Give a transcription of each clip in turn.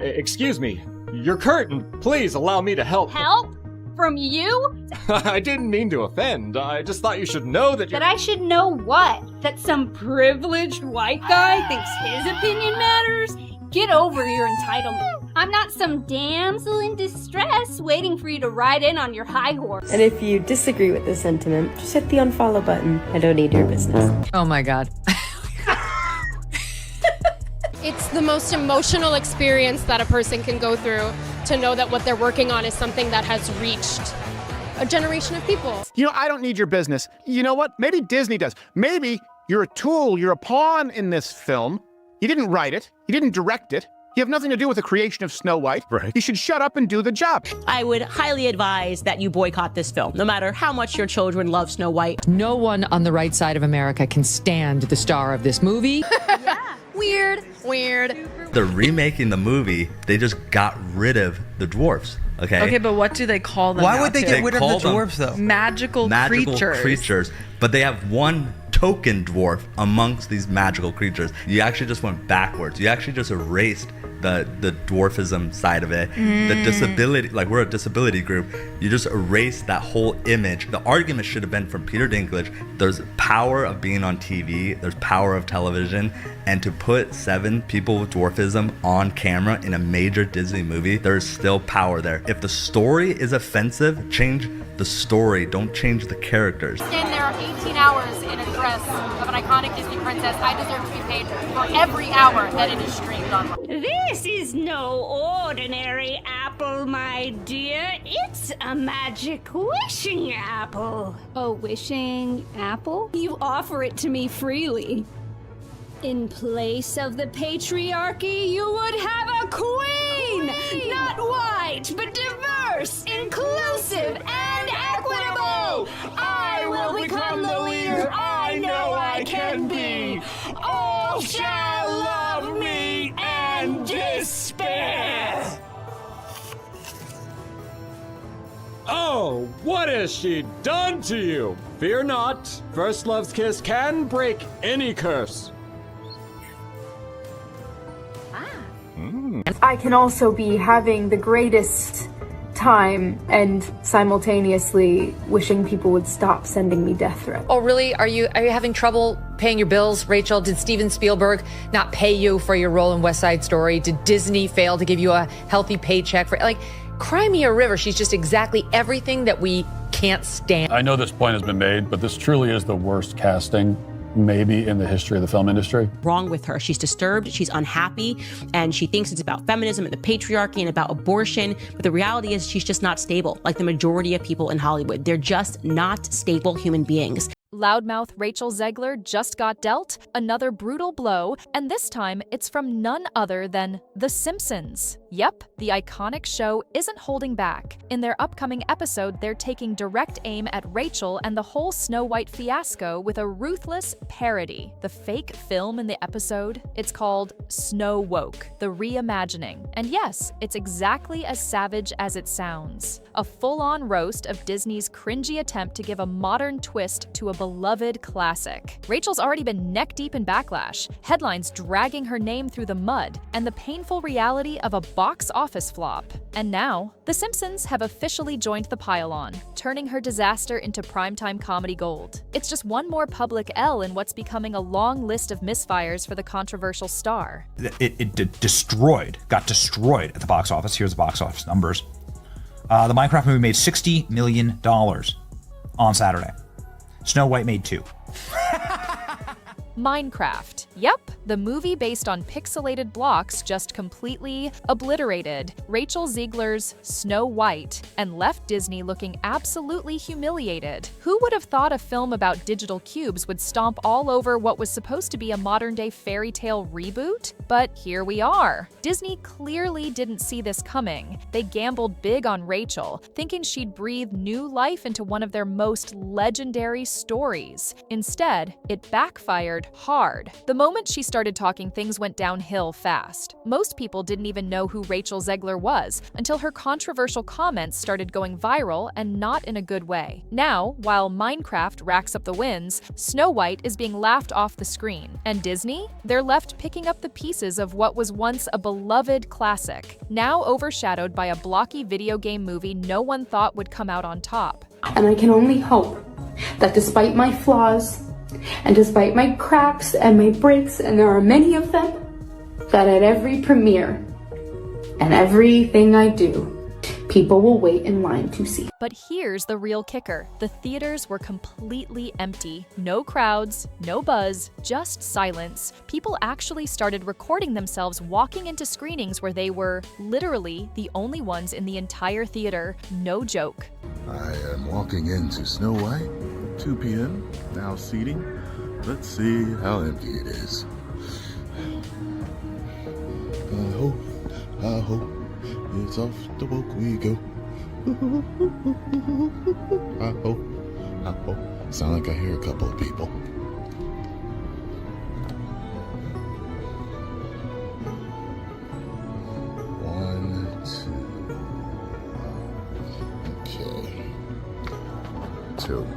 Excuse me. Your curtain. Please allow me to help. Help? From you? I didn't mean to offend. I just thought you should know that That I should know what? That some privileged white guy thinks his opinion matters? Get over your entitlement. I'm not some damsel in distress waiting for you to ride in on your high horse. And if you disagree with this sentiment, just hit the unfollow button. I don't need your business. Oh my God. It's the most emotional experience that a person can go through to know that what they're working on is something that has reached a generation of people. You know, I don't need your business. You know what? Maybe Disney does. Maybe you're a tool, you're a pawn in this film. You didn't write it. You didn't direct it. You have nothing to do with the creation of Snow White. Right. You should shut up and do the job. I would highly advise that you boycott this film, no matter how much your children love Snow White. No one on the right side of America can stand the star of this movie. Yeah. Weird. They're remaking the movie. They just got rid of the dwarfs. Okay, but what do they call them? Why now, would they too? get rid of the call them dwarves, though? Magical creatures. But they have one token dwarf amongst these magical creatures. You actually just went backwards. You actually just erased the dwarfism side of it. The disability, like we're a disability group. You just erased that whole image. The argument should have been from Peter Dinklage. There's power of being on TV. There's power of television. And to put 7 people with dwarfism on camera in a major Disney movie, there's still power there. If the story is offensive, change the story. Don't change the characters. Stand there 18 hours in a dress of an iconic Disney princess. I deserve to be paid for every hour that it is streamed on. This is no ordinary apple, my dear. It's a magic wishing apple. A wishing apple? You offer it to me freely. In place of the patriarchy, you would have a queen! Not white, but diverse, inclusive, and equitable! I will become the leader I know I can be! All shall love me and despair! Oh, what has she done to you? Fear not. First love's kiss can break any curse. I can also be having the greatest time and simultaneously wishing people would stop sending me death threats. Oh, really? Are you having trouble paying your bills, Rachel? Did Steven Spielberg not pay you for your role in West Side Story? Did Disney fail to give you a healthy paycheck for, like, Cry Me a River? She's just exactly everything that we can't stand. I know this point has been made, but this truly is the worst casting maybe in the history of the film industry. Wrong with her. She's disturbed, she's unhappy, and she thinks it's about feminism and the patriarchy and about abortion. But the reality is she's just not stable, like the majority of people in Hollywood. They're just not stable human beings. Loudmouth Rachel Zegler just got dealt another brutal blow, and this time it's from none other than The Simpsons. Yep, the iconic show isn't holding back. In their upcoming episode, they're taking direct aim at Rachel and the whole Snow White fiasco with a ruthless parody. The fake film in the episode, it's called Snowwoke, the Reimagining. And yes, it's exactly as savage as it sounds. A full-on roast of Disney's cringy attempt to give a modern twist to a beloved classic. Rachel's already been neck-deep in backlash, headlines dragging her name through the mud, and the painful reality of a box office flop. And now, The Simpsons have officially joined the pile-on, turning her disaster into primetime comedy gold. It's just one more public L in what's becoming a long list of misfires for the controversial star. It got destroyed at the box office. Here's the box office numbers. The Minecraft movie made $60 million on Saturday. Snow White made 2. Minecraft. Yep, the movie based on pixelated blocks just completely obliterated Rachel Zegler's Snow White and left Disney looking absolutely humiliated. Who would have thought a film about digital cubes would stomp all over what was supposed to be a modern-day fairy tale reboot? But here we are. Disney clearly didn't see this coming. They gambled big on Rachel, thinking she'd breathe new life into one of their most legendary stories. Instead, it backfired hard. The moment she started talking, things went downhill fast. Most people didn't even know who Rachel Zegler was until her controversial comments started going viral, and not in a good way. Now, while Minecraft racks up the wins, Snow White is being laughed off the screen. And Disney? They're left picking up the pieces of what was once a beloved classic, now overshadowed by a blocky video game movie no one thought would come out on top. And I can only hope that despite my flaws, and despite my cracks and my breaks, and there are many of them, that at every premiere and everything I do, people will wait in line to see. But here's the real kicker. The theaters were completely empty. No crowds, no buzz, just silence. People actually started recording themselves walking into screenings where they were literally the only ones in the entire theater. No joke. I am walking into Snow White, 2 p.m., now seating. Let's see how empty it is. I hope it's off the woke we go. I hope. Sound like I hear a couple of people. One, two. Okay. 2.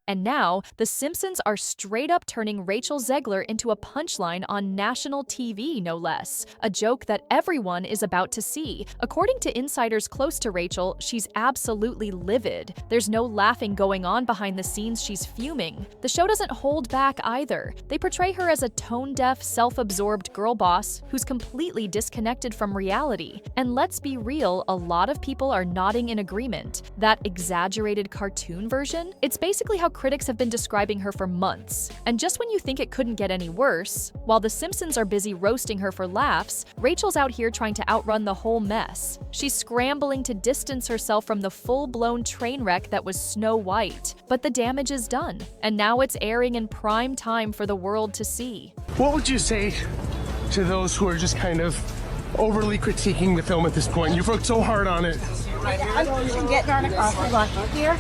And now, the Simpsons are straight up turning Rachel Zegler into a punchline on national TV, no less. A joke that everyone is about to see. According to insiders close to Rachel, she's absolutely livid. There's no laughing going on behind the scenes, she's fuming. The show doesn't hold back either. They portray her as a tone-deaf, self-absorbed girl boss who's completely disconnected from reality. And let's be real, a lot of people are nodding in agreement. That exaggerated cartoon version? It's basically how critics have been describing her for months. And just when you think it couldn't get any worse, while the Simpsons are busy roasting her for laughs, Rachel's out here trying to outrun the whole mess. She's scrambling to distance herself from the full-blown train wreck that was Snow White. But the damage is done, and now it's airing in prime time for the world to see. What would you say to those who are just kind of overly critiquing the film at this point? You've worked so hard on it. I'm getting on a coffee block here.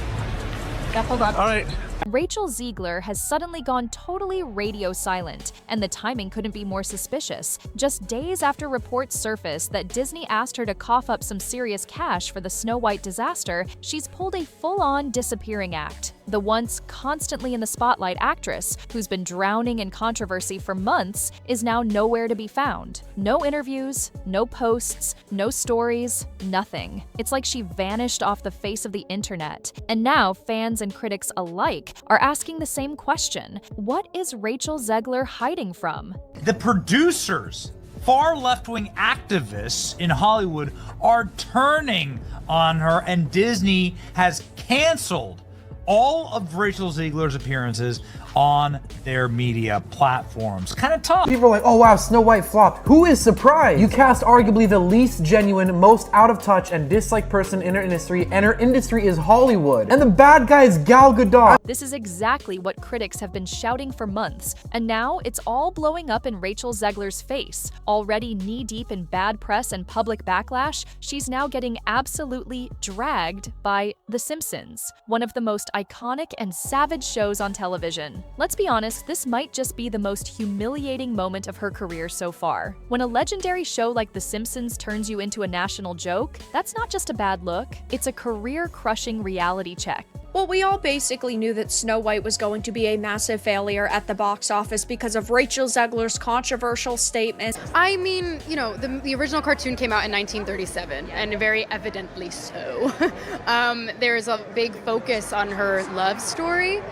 Yeah, hold on. All right. Rachel Zegler has suddenly gone totally radio silent, and the timing couldn't be more suspicious. Just days after reports surfaced that Disney asked her to cough up some serious cash for the Snow White disaster, she's pulled a full-on disappearing act. The once constantly in the spotlight actress, who's been drowning in controversy for months, is now nowhere to be found. No interviews, no posts, no stories, nothing. It's like she vanished off the face of the internet. And now fans and critics alike are asking the same question. What is Rachel Zegler hiding from? The producers, far left-wing activists in Hollywood, are turning on her, and Disney has canceled all of Rachel Zegler's appearances on their media platforms. Kind of tough. People are like, oh wow, Snow White flopped. Who is surprised? You cast arguably the least genuine, most out of touch and disliked person in her industry, and her industry is Hollywood. And the bad guy is Gal Gadot. This is exactly what critics have been shouting for months, and now it's all blowing up in Rachel Zegler's face. Already knee-deep in bad press and public backlash, she's now getting absolutely dragged by The Simpsons, one of the most iconic and savage shows on television. Let's be honest, this might just be the most humiliating moment of her career so far. When a legendary show like The Simpsons turns you into a national joke, that's not just a bad look, it's a career-crushing reality check. Well, we all basically knew that Snow White was going to be a massive failure at the box office because of Rachel Zegler's controversial statements. I mean, you know, the original cartoon came out in 1937, and very evidently so. There's a big focus on her love story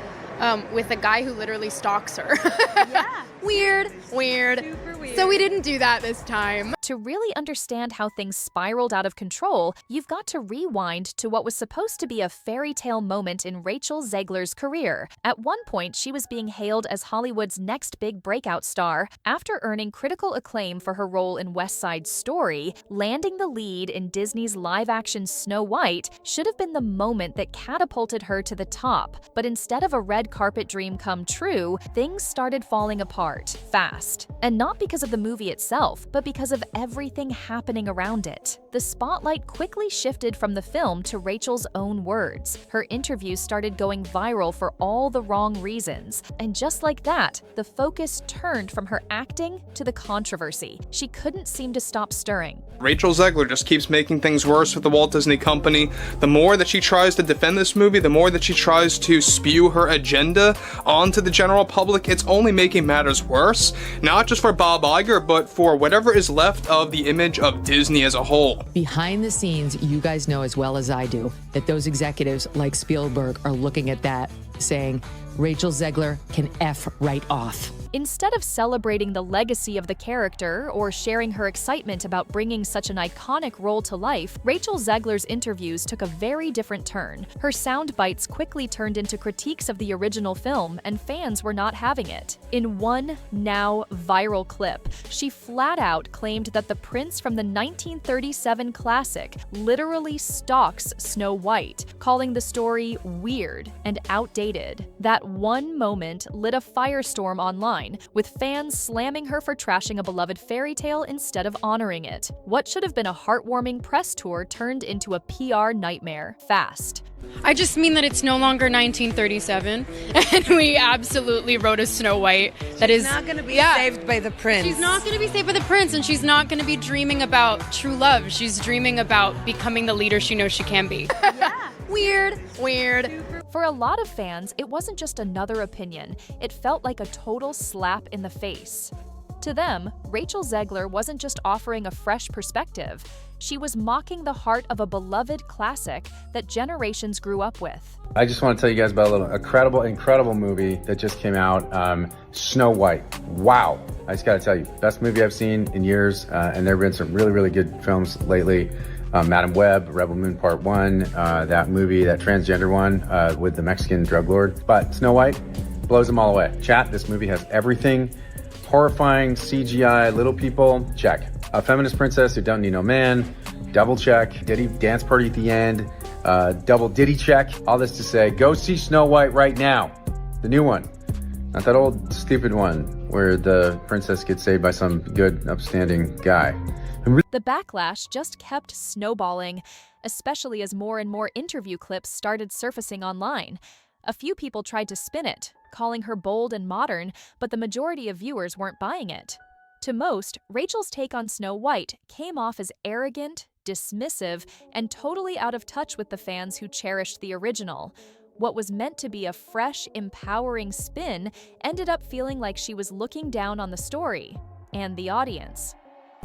with a guy who literally stalks her. Yeah. Weird. Super weird. So we didn't do that this time. To really understand how things spiraled out of control, you've got to rewind to what was supposed to be a fairy tale moment in Rachel Zegler's career. At one point, she was being hailed as Hollywood's next big breakout star. After earning critical acclaim for her role in West Side Story, landing the lead in Disney's live-action Snow White should have been the moment that catapulted her to the top. But instead of a red carpet dream come true, things started falling apart fast. And not because of the movie itself, but because of everything happening around it. the spotlight quickly shifted from the film to Rachel's own words. Her interviews started going viral for all the wrong reasons. And just like that, the focus turned from her acting to the controversy. She couldn't seem to stop stirring. Rachel Zegler just keeps making things worse with the Walt Disney Company. The more that she tries to defend this movie, the more that she tries to spew her agenda onto the general public, it's only making matters worse. Not just for Bob Iger, but for whatever is left of the image of Disney as a whole. Behind the scenes, you guys know as well as I do that those executives like Spielberg are looking at that saying, Rachel Zegler can F right off. Instead of celebrating the legacy of the character or sharing her excitement about bringing such an iconic role to life, Rachel Zegler's interviews took a very different turn. Her sound bites quickly turned into critiques of the original film, and fans were not having it. In one now viral clip, she flat out claimed that the prince from the 1937 classic literally stalks Snow White, calling the story weird and outdated. That one moment lit a firestorm online, with fans slamming her for trashing a beloved fairy tale instead of honoring it. What should have been a heartwarming press tour turned into a PR nightmare fast. I just mean that it's no longer 1937, and we absolutely wrote a Snow White that is not going to be saved by the prince. She's not going to be saved by the prince, and she's not going to be dreaming about true love. She's dreaming about becoming the leader she knows she can be. Yeah. Weird. For a lot of fans, it wasn't just another opinion. It felt like a total slap in the face. To them, Rachel Zegler wasn't just offering a fresh perspective. She was mocking the heart of a beloved classic that generations grew up with. I just want to tell you guys about a incredible movie that just came out, Snow White. Wow. I just got to tell you, best movie I've seen in years, and there have been some really, really good films lately. Madam Web, Rebel Moon Part 1, that movie, that transgender one with the Mexican drug lord. But Snow White blows them all away. Chat, this movie has everything. Horrifying, CGI, little people, check. A feminist princess who don't need no man, double check. Diddy dance party at the end, double diddy check. All this to say, go see Snow White right now. The new one. Not that old stupid one where the princess gets saved by some good, upstanding guy. The backlash just kept snowballing, especially as more and more interview clips started surfacing online. A few people tried to spin it, calling her bold and modern, but the majority of viewers weren't buying it. To most, Rachel's take on Snow White came off as arrogant, dismissive, and totally out of touch with the fans who cherished the original. What was meant to be a fresh, empowering spin ended up feeling like she was looking down on the story and the audience.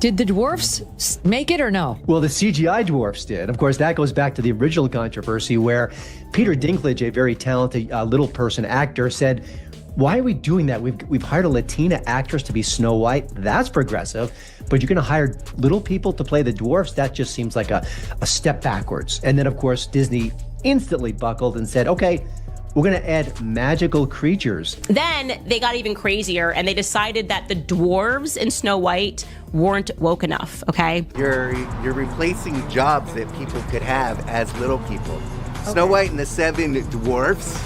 Did the dwarfs make it or no? Well, the CGI dwarfs did. Of course, that goes back to the original controversy where Peter Dinklage, a very talented little person actor, said, why are we doing that? We've hired a Latina actress to be Snow White. That's progressive. But you're going to hire little people to play the dwarfs? That just seems like a step backwards. And then, of course, Disney instantly buckled and said, okay, we're going to add magical creatures. Then they got even crazier and they decided that the dwarves in Snow White weren't woke enough, okay? You're replacing jobs that people could have as little people. Okay. Snow White and the Seven Dwarfs,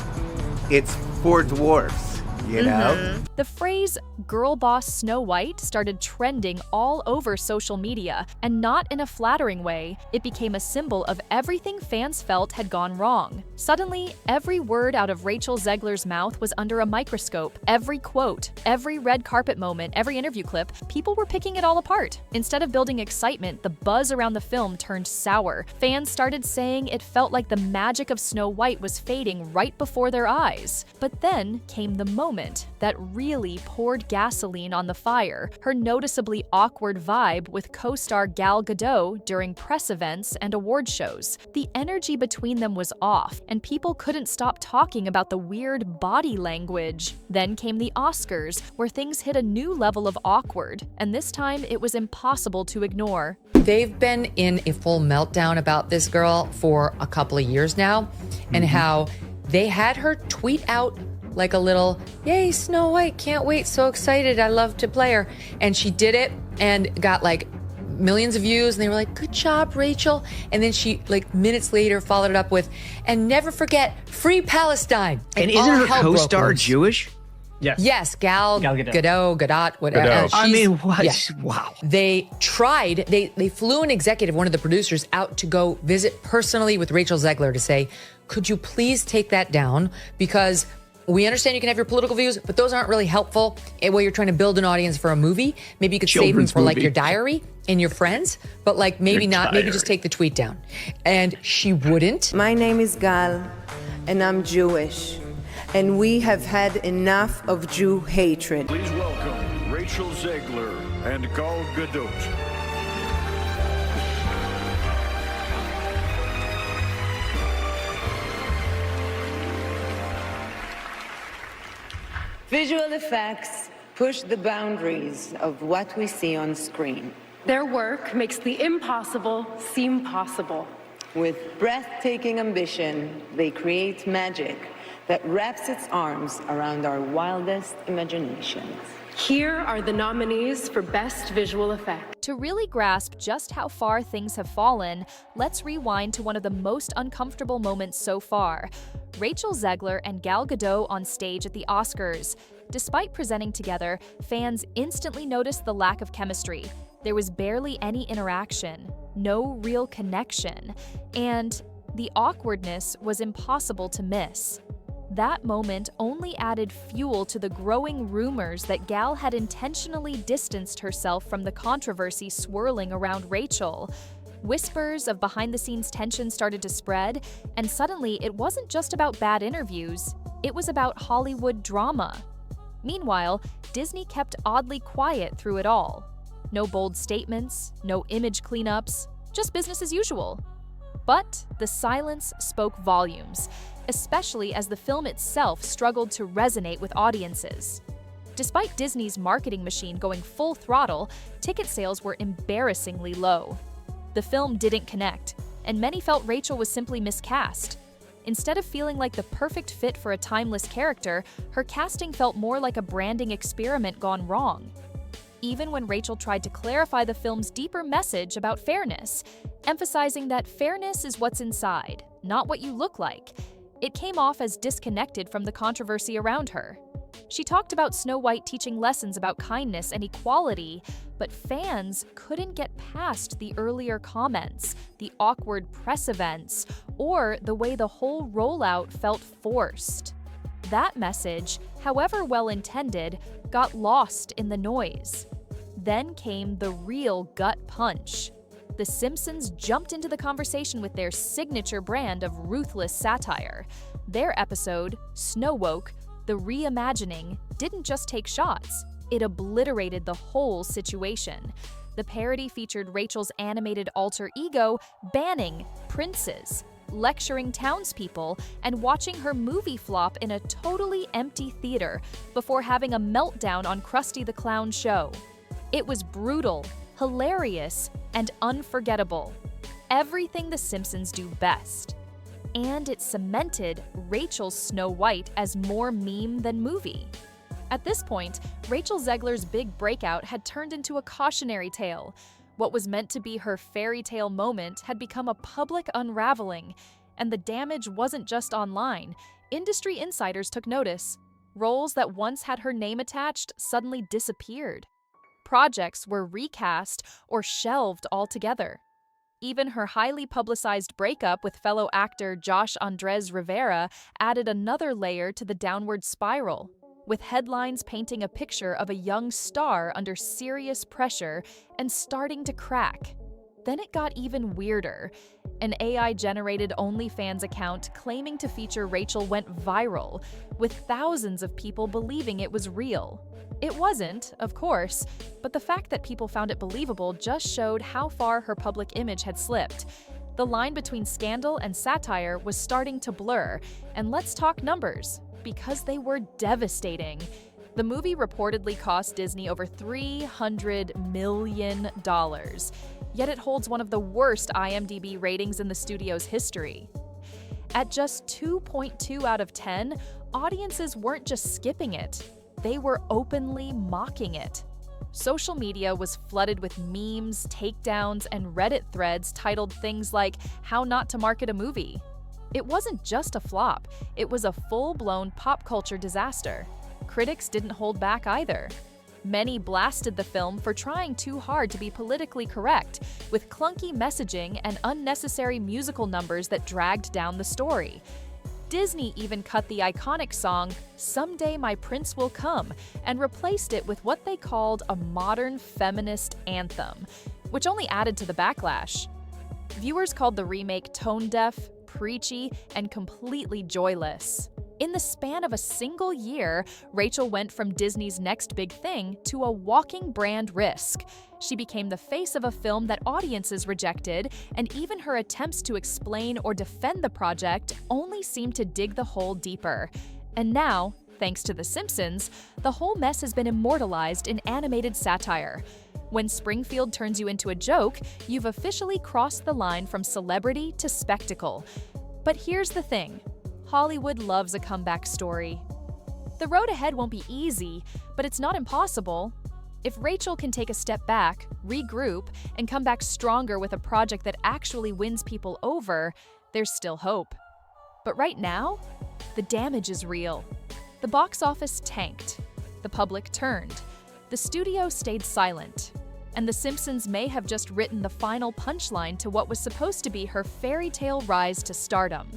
it's for dwarfs. You know? The phrase girl boss Snow White started trending all over social media, and not in a flattering way. It became a symbol of everything fans felt had gone wrong. Suddenly, every word out of Rachel Zegler's mouth was under a microscope. Every quote, every red carpet moment, every interview clip, people were picking it all apart. Instead of building excitement, the buzz around the film turned sour. Fans started saying it felt like the magic of Snow White was fading right before their eyes. But then came the moment that really poured gasoline on the fire, her noticeably awkward vibe with co-star Gal Gadot during press events and award shows. The energy between them was off, and people couldn't stop talking about the weird body language. Then came the Oscars, where things hit a new level of awkward, and this time it was impossible to ignore. They've been in a full meltdown about this girl for a couple of years now, and how they had her tweet out like a little, yay, Snow White, can't wait, so excited, I love to play her. And she did it and got like millions of views, and they were like, good job, Rachel. And then she, like minutes later, followed it up with, and never forget, free Palestine. And isn't her co-star Jewish? Yes. Yes, Gal Gadot. Gadot, whatever. Gadot. I mean, She's- what? yeah. Wow. They tried, they flew an executive, one of the producers, out to go visit personally with Rachel Zegler to say, could you please take that down? Because we understand you can have your political views, but those aren't really helpful while you're trying to build an audience for a movie. Maybe you could save them Children's for like movie. your diary and your friends, but like maybe Your not, maybe diary. just take the tweet down. And she wouldn't. My name is Gal, and I'm Jewish. And we have had enough of Jew hatred. Please welcome Rachel Zegler and Gal Gadot. Visual effects push the boundaries of what we see on screen. Their work makes the impossible seem possible. With breathtaking ambition, they create magic that wraps its arms around our wildest imaginations. Here are the nominees for Best Visual Effect. To really grasp just how far things have fallen, let's rewind to one of the most uncomfortable moments so far. Rachel Zegler and Gal Gadot on stage at the Oscars. Despite presenting together, fans instantly noticed the lack of chemistry. There was barely any interaction, no real connection, and the awkwardness was impossible to miss. That moment only added fuel to the growing rumors that Gal had intentionally distanced herself from the controversy swirling around Rachel. Whispers of behind-the-scenes tension started to spread, and suddenly it wasn't just about bad interviews, it was about Hollywood drama. Meanwhile, Disney kept oddly quiet through it all. No bold statements, no image cleanups, just business as usual. But the silence spoke volumes, especially as the film itself struggled to resonate with audiences. Despite Disney's marketing machine going full throttle, ticket sales were embarrassingly low. The film didn't connect, and many felt Rachel was simply miscast. Instead of feeling like the perfect fit for a timeless character, her casting felt more like a branding experiment gone wrong. Even when Rachel tried to clarify the film's deeper message about fairness, emphasizing that fairness is what's inside, not what you look like, it came off as disconnected from the controversy around her. She talked about Snow White teaching lessons about kindness and equality, but fans couldn't get past the earlier comments, the awkward press events, or the way the whole rollout felt forced. That message, however well-intended, got lost in the noise. Then came the real gut punch. The Simpsons jumped into the conversation with their signature brand of ruthless satire. Their episode, Snowwoke, the Reimagining, didn't just take shots, it obliterated the whole situation. The parody featured Rachel's animated alter ego banning princes, lecturing townspeople, and watching her movie flop in a totally empty theater before having a meltdown on Krusty the Clown show. It was brutal, hilarious, and unforgettable. Everything The Simpsons do best. And it cemented Rachel's Snow White as more meme than movie. At this point, Rachel Zegler's big breakout had turned into a cautionary tale. What was meant to be her fairy tale moment had become a public unraveling, and the damage wasn't just online. Industry insiders took notice. Roles that once had her name attached suddenly disappeared. Projects were recast or shelved altogether. Even her highly publicized breakup with fellow actor Josh Andres Rivera added another layer to the downward spiral, with headlines painting a picture of a young star under serious pressure and starting to crack. Then it got even weirder. An AI-generated OnlyFans account claiming to feature Rachel went viral, with thousands of people believing it was real. It wasn't, of course, but the fact that people found it believable just showed how far her public image had slipped. The line between scandal and satire was starting to blur, and let's talk numbers, because they were devastating. The movie reportedly cost Disney over $300 million, yet it holds one of the worst IMDb ratings in the studio's history. At just 2.2 out of 10, audiences weren't just skipping it. They were openly mocking it. Social media was flooded with memes, takedowns, and Reddit threads titled things like "How Not to Market a Movie." It wasn't just a flop, it was a full-blown pop culture disaster. critics didn't hold back either. Many blasted the film for trying too hard to be politically correct, with clunky messaging and unnecessary musical numbers that dragged down the story. Disney even cut the iconic song "Someday My Prince Will Come" and replaced it with what they called a modern feminist anthem, which only added to the backlash. Viewers called the remake tone-deaf, preachy, and completely joyless. In the span of a single year, Rachel went from Disney's next big thing to a walking brand risk. She became the face of a film that audiences rejected, and even her attempts to explain or defend the project only seemed to dig the hole deeper. And now, thanks to The Simpsons, the whole mess has been immortalized in animated satire. When Springfield turns you into a joke, you've officially crossed the line from celebrity to spectacle. But here's the thing. Hollywood loves a comeback story. The road ahead won't be easy, but it's not impossible. If Rachel can take a step back, regroup, and come back stronger with a project that actually wins people over, there's still hope. But right now, the damage is real. The box office tanked. The public turned. The studio stayed silent. And The Simpsons may have just written the final punchline to what was supposed to be her fairy tale rise to stardom.